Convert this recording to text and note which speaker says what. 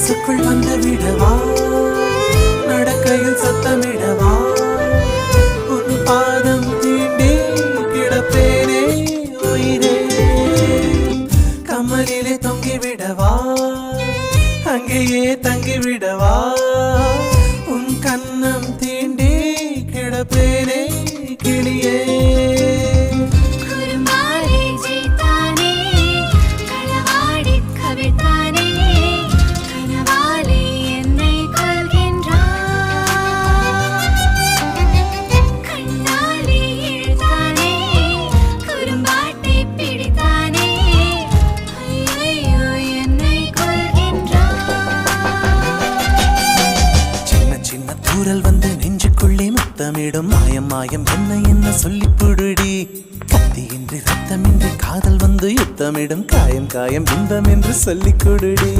Speaker 1: மனசுக்குள் வந்து விடவா, நடக்கையில் சத்தமிடவா, உன் பாதம் தீண்டி கிடப்பேனே உயிரே. கமலிலே தொங்கிவிடவா, அங்கேயே தங்கிவிடவா, உன் கண்ணம் தீண்டி கிடப்பேனே கிளியே. தூரல் வந்து நெஞ்சுக்குள்ளே முத்தமிடும் மாயம் மாயம் என்ன என்ன சொல்லி புடுடி. கத்தியின்றி ரத்தமின்றி காதல் வந்து யுத்தமிடும் காயம் காயம் இன்பம் என்று சொல்லிக் கொடுடி.